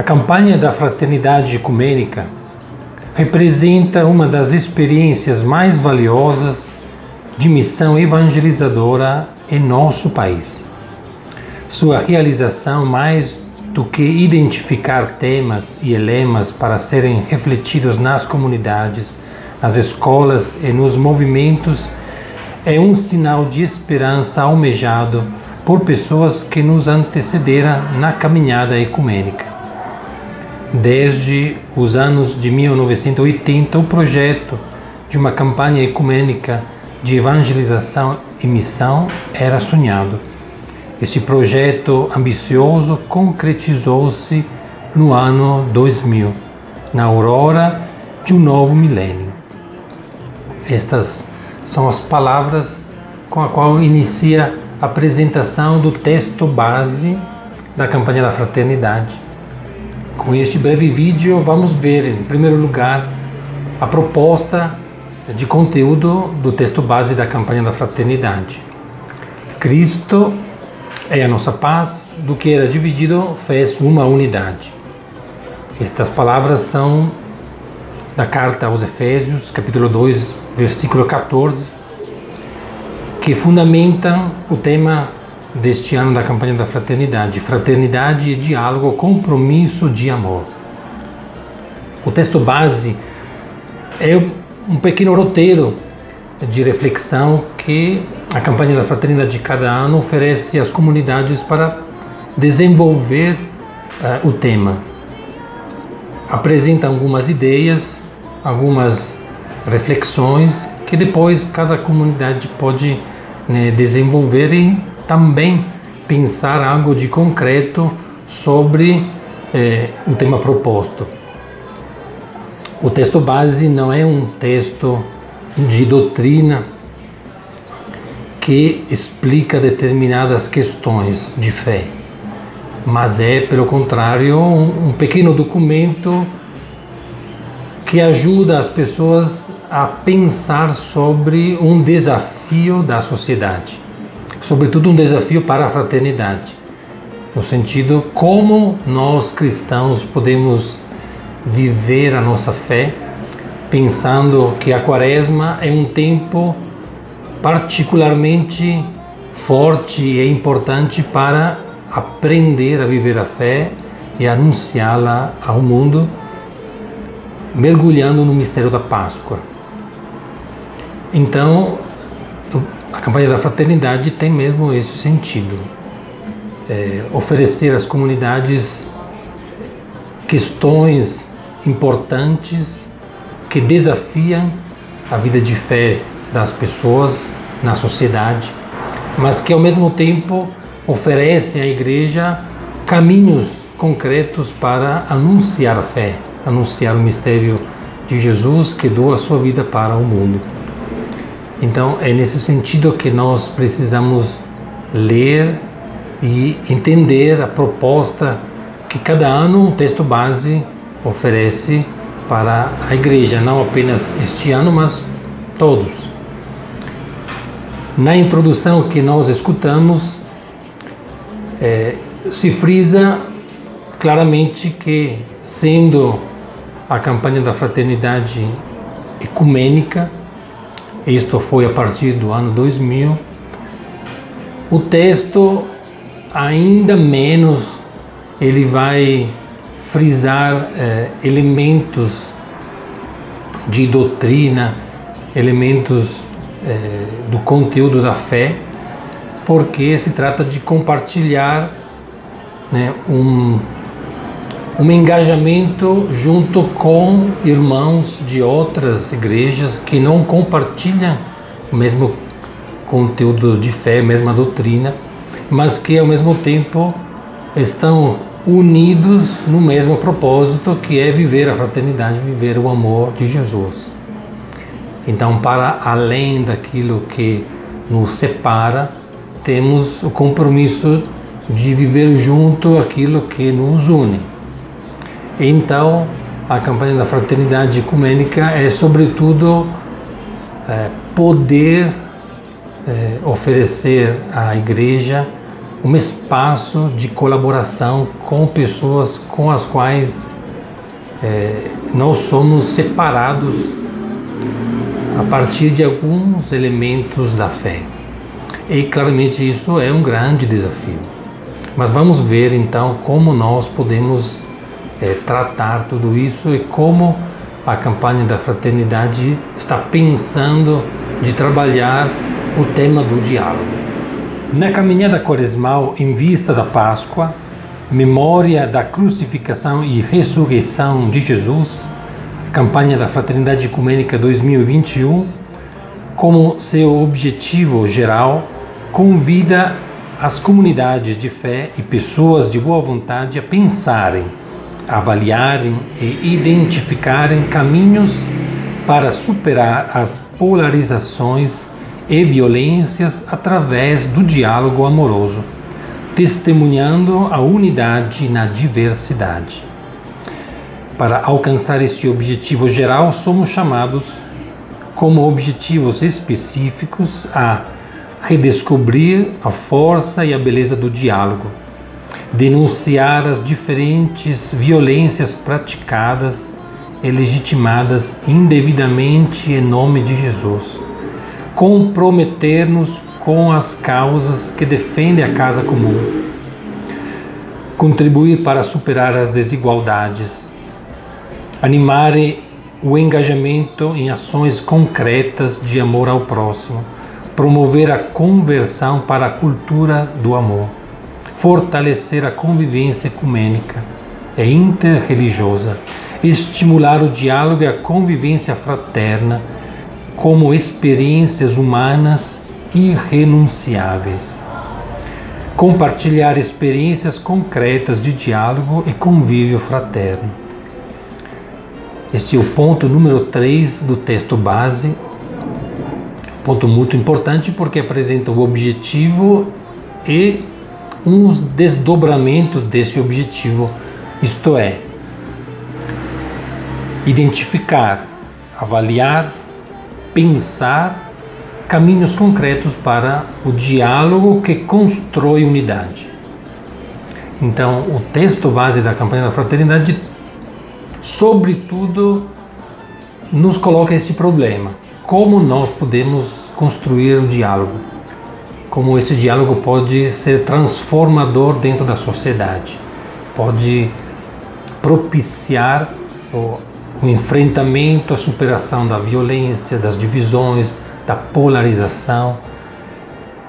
campanha da Fraternidade Ecumênica representa uma das experiências mais valiosas de missão evangelizadora em nosso país. Sua realização, mais do que identificar temas e lemas para serem refletidos nas comunidades, nas escolas e nos movimentos, é um sinal de esperança almejado por pessoas que nos antecederam na caminhada ecumênica. Desde os anos de 1980, o projeto de uma campanha ecumênica de evangelização e missão era sonhado. Este projeto ambicioso concretizou-se no ano 2000, na aurora de um novo milênio. Estas são as palavras com a qual inicia a apresentação do texto base da campanha da Fraternidade. Com este breve vídeo, vamos ver, em primeiro lugar, a proposta de conteúdo do texto base da campanha da Fraternidade. Cristo é a nossa paz, do que era dividido fez uma unidade. Estas palavras são da carta aos Efésios, capítulo 2, versículo 14, que fundamentam o tema deste ano da campanha da Fraternidade: fraternidade e diálogo, compromisso de amor. O texto base é um pequeno roteiro de reflexão que a campanha da Fraternidade de cada ano oferece às comunidades para desenvolver o tema. Apresenta algumas ideias, algumas reflexões que depois cada comunidade pode desenvolver e também pensar algo de concreto sobre o tema proposto. O texto base não é um texto de doutrina que explica determinadas questões de fé, mas é, pelo contrário, um pequeno documento que ajuda as pessoas a pensar sobre um desafio da sociedade, sobretudo um desafio para a fraternidade, no sentido como nós cristãos podemos viver a nossa fé, pensando que a Quaresma é um tempo particularmente forte e importante para aprender a viver a fé e anunciá-la ao mundo, mergulhando no mistério da Páscoa. Então, a campanha da Fraternidade tem mesmo esse sentido, oferecer às comunidades questões importantes que desafiam a vida de fé das pessoas na sociedade, mas que ao mesmo tempo oferecem à Igreja caminhos concretos para anunciar a fé, anunciar o mistério de Jesus que doa a sua vida para o mundo. Então é nesse sentido que nós precisamos ler e entender a proposta que cada ano o texto base oferece para a Igreja, não apenas este ano, mas todos. Na introdução que nós escutamos, se frisa claramente que, sendo a campanha da Fraternidade Ecumênica, isto foi a partir do ano 2000, o texto ainda menos ele vai frisar elementos de doutrina, elementos do conteúdo da fé, porque se trata de compartilhar um engajamento junto com irmãos de outras igrejas que não compartilham o mesmo conteúdo de fé, a mesma doutrina, mas que ao mesmo tempo estão unidos no mesmo propósito, que é viver a fraternidade, viver o amor de Jesus. Então, para além daquilo que nos separa, temos o compromisso de viver junto aquilo que nos une. Então, a campanha da Fraternidade Ecumênica é, sobretudo, poder oferecer à Igreja um espaço de colaboração com pessoas com as quais nós somos separados a partir de alguns elementos da fé. E claramente isso é um grande desafio. Mas vamos ver então como nós podemos tratar tudo isso e como a campanha da fraternidade está pensando de trabalhar o tema do diálogo. Na caminhada quaresmal em vista da Páscoa, memória da crucificação e ressurreição de Jesus, a campanha da Fraternidade Ecumênica 2021, como seu objetivo geral, convida as comunidades de fé e pessoas de boa vontade a pensarem, avaliarem e identificarem caminhos para superar as polarizações e violências através do diálogo amoroso, testemunhando a unidade na diversidade. Para alcançar este objetivo geral, somos chamados, como objetivos específicos, a redescobrir a força e a beleza do diálogo, denunciar as diferentes violências praticadas e legitimadas indevidamente em nome de Jesus, comprometer-nos com as causas que defendem a casa comum, contribuir para superar as desigualdades, animar o engajamento em ações concretas de amor ao próximo, promover a conversão para a cultura do amor, fortalecer a convivência ecumênica e interreligiosa, estimular o diálogo e a convivência fraterna como experiências humanas irrenunciáveis. Compartilhar experiências concretas de diálogo e convívio fraterno. Este é o ponto número 3 do texto base, ponto muito importante porque apresenta o objetivo e uns desdobramentos desse objetivo, isto é, identificar, avaliar, pensar caminhos concretos para o diálogo que constrói unidade. Então, o texto base da campanha da fraternidade, sobretudo, nos coloca esse problema. Como nós podemos construir o diálogo? Como esse diálogo pode ser transformador dentro da sociedade? Pode propiciar o enfrentamento, a superação da violência, das divisões, da polarização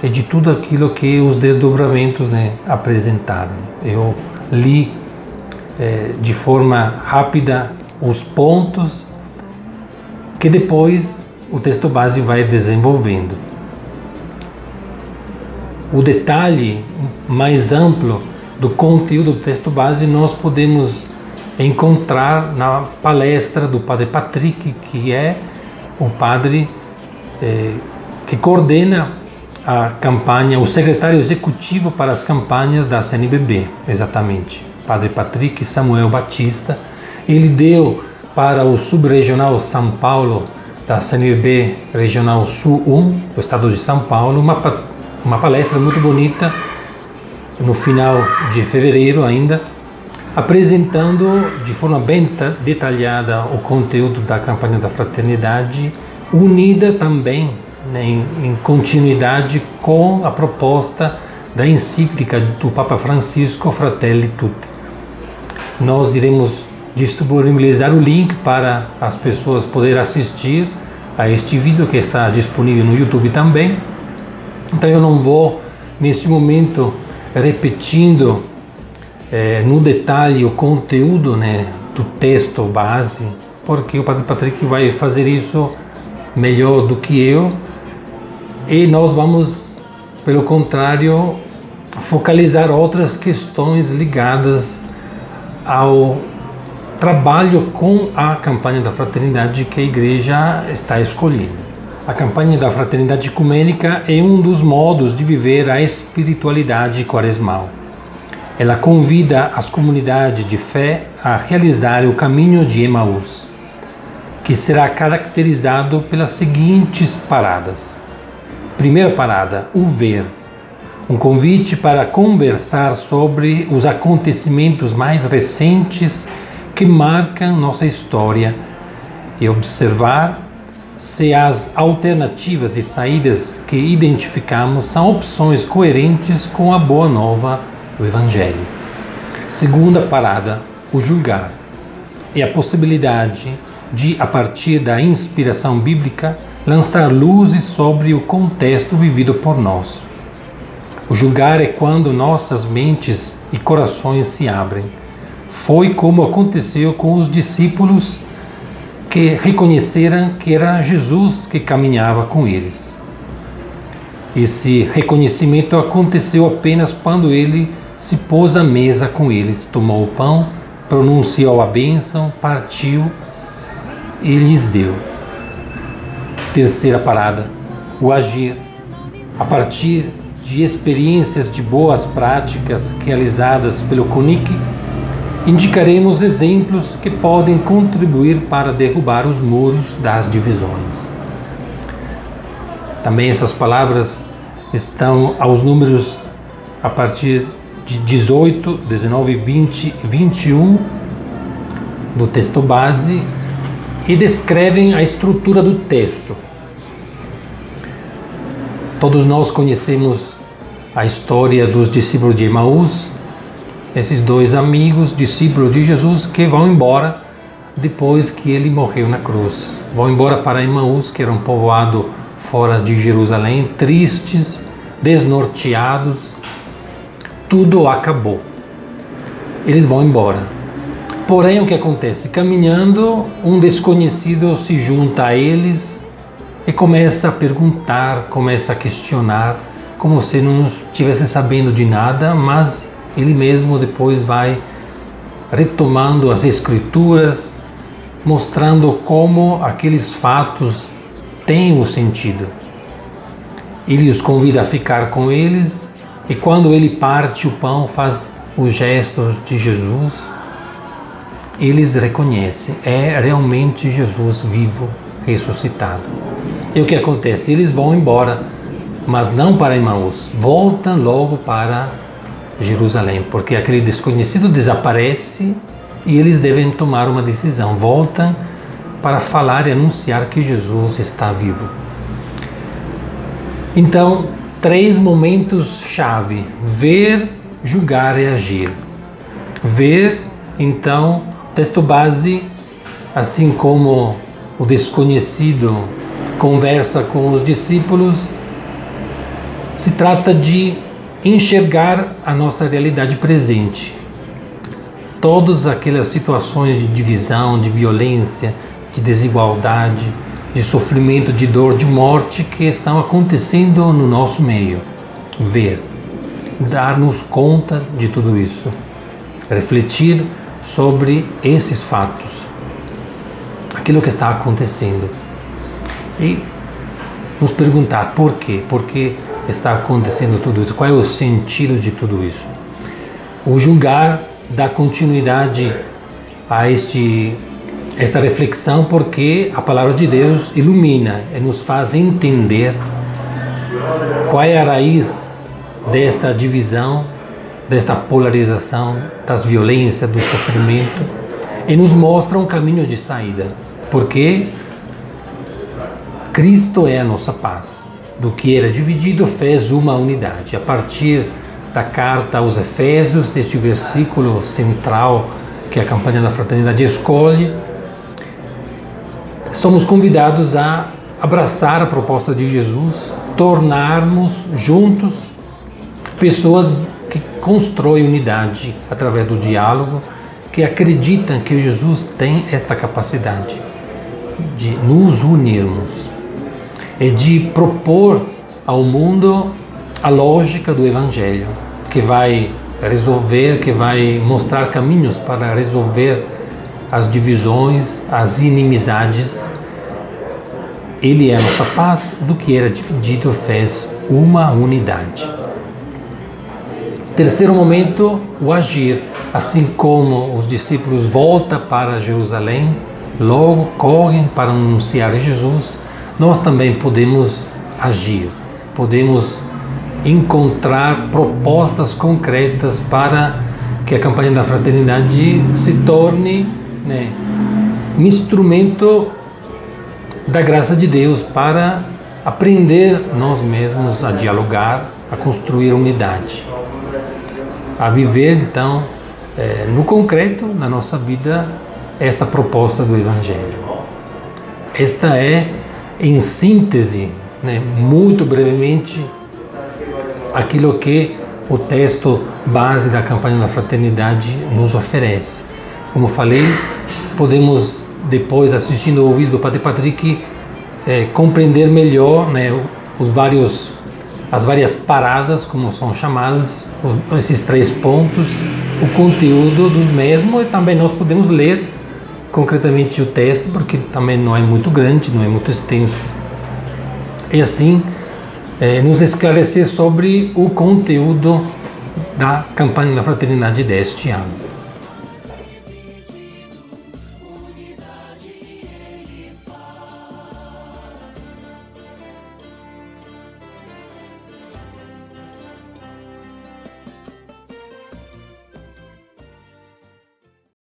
e de tudo aquilo que os desdobramentos apresentaram. Eu li de forma rápida os pontos que depois o texto base vai desenvolvendo. O detalhe mais amplo do conteúdo do texto base nós podemos encontrar na palestra do Padre Patrick, que é o padre que coordena a campanha, o secretário executivo para as campanhas da CNBB, exatamente, Padre Patrick Samuel Batista. Ele deu para o subregional São Paulo, da CNBB Regional Sul 1, do estado de São Paulo, uma palestra muito bonita, no final de fevereiro ainda, apresentando de forma bem detalhada o conteúdo da campanha da fraternidade, unida também em continuidade com a proposta da encíclica do Papa Francisco, Fratelli Tutti. Nós iremos disponibilizar o link para as pessoas poderem assistir a este vídeo que está disponível no YouTube também. Então eu não vou nesse momento repetindo no detalhe o conteúdo do texto base, porque o Padre Patrick vai fazer isso melhor do que eu, e nós vamos, pelo contrário, focalizar outras questões ligadas ao trabalho com a campanha da fraternidade que a Igreja está escolhendo. A campanha da fraternidade ecumênica é um dos modos de viver a espiritualidade quaresmal. Ela convida as comunidades de fé a realizar o caminho de Emaús, que será caracterizado pelas seguintes paradas. Primeira parada, o ver. Um convite para conversar sobre os acontecimentos mais recentes que marcam nossa história e observar se as alternativas e saídas que identificamos são opções coerentes com a boa nova do Evangelho. Segunda parada, o julgar. É a possibilidade de, a partir da inspiração bíblica, lançar luzes sobre o contexto vivido por nós. O julgar é quando nossas mentes e corações se abrem. Foi como aconteceu com os discípulos que reconheceram que era Jesus que caminhava com eles. Esse reconhecimento aconteceu apenas quando ele se pôs à mesa com eles, tomou o pão, pronunciou a bênção, partiu e lhes deu. Terceira parada, o agir. A partir de experiências de boas práticas realizadas pelo CONIC, indicaremos exemplos que podem contribuir para derrubar os muros das divisões. Também essas palavras estão aos números a partir de 18, 19, 20 e 21 do texto base e descrevem a estrutura do texto. Todos nós conhecemos a história dos discípulos de Emaús, esses dois amigos, discípulos de Jesus, que vão embora depois que ele morreu na cruz. Vão embora para Emaús, que era um povoado fora de Jerusalém, tristes, desnorteados, tudo acabou. Eles vão embora. Porém, o que acontece? Caminhando, um desconhecido se junta a eles e começa a perguntar, começa a questionar, como se não estivesse sabendo de nada, mas ele mesmo depois vai retomando as escrituras, mostrando como aqueles fatos têm um sentido. Ele os convida a ficar com eles e quando ele parte o pão, faz os gestos de Jesus, eles reconhecem, é realmente Jesus vivo, ressuscitado. E o que acontece? Eles vão embora, mas não para Emaús, voltam logo para Jerusalém, porque aquele desconhecido desaparece e eles devem tomar uma decisão. Voltam para falar e anunciar que Jesus está vivo. Então, 3 momentos-chave: ver, julgar e agir. Ver, então, texto base, assim como o desconhecido conversa com os discípulos, se trata de enxergar a nossa realidade presente. Todas aquelas situações de divisão, de violência, de desigualdade, de sofrimento, de dor, de morte que estão acontecendo no nosso meio. Ver, dar-nos conta de tudo isso, refletir sobre esses fatos, aquilo que está acontecendo e nos perguntar por quê, por que está acontecendo tudo isso, qual é o sentido de tudo isso. O julgar dá continuidade a esta reflexão, porque a palavra de Deus ilumina e nos faz entender qual é a raiz desta divisão, desta polarização, das violências, do sofrimento, e nos mostra um caminho de saída, porque Cristo é a nossa paz. Do que era dividido fez uma unidade. A partir da carta aos Efésios, este versículo central que a campanha da fraternidade escolhe, somos convidados a abraçar a proposta de Jesus, tornarmos juntos pessoas que constroem unidade através do diálogo, que acreditam que Jesus tem esta capacidade de nos unirmos e de propor ao mundo a lógica do Evangelho, que vai resolver, que vai mostrar caminhos para resolver as divisões, as inimizades. Ele é a nossa paz, do que era dividido fez uma unidade. Terceiro momento, o agir. Assim como os discípulos voltam para Jerusalém, logo correm para anunciar Jesus, nós também podemos agir, podemos encontrar propostas concretas para que a campanha da fraternidade se torne, né, um instrumento da graça de Deus para aprender nós mesmos a dialogar, a construir unidade, a viver então no concreto, na nossa vida, esta proposta do Evangelho. Esta é, em síntese, né, muito brevemente, aquilo que o texto base da campanha da fraternidade nos oferece. Como falei, podemos depois, assistindo ao vídeo do Padre Patrick, compreender melhor, né, as várias paradas, como são chamadas, esses 3 pontos, o conteúdo dos mesmos, e também nós podemos ler concretamente o texto, porque também não é muito grande, não é muito extenso, e assim nos esclarecer sobre o conteúdo da campanha da fraternidade deste ano.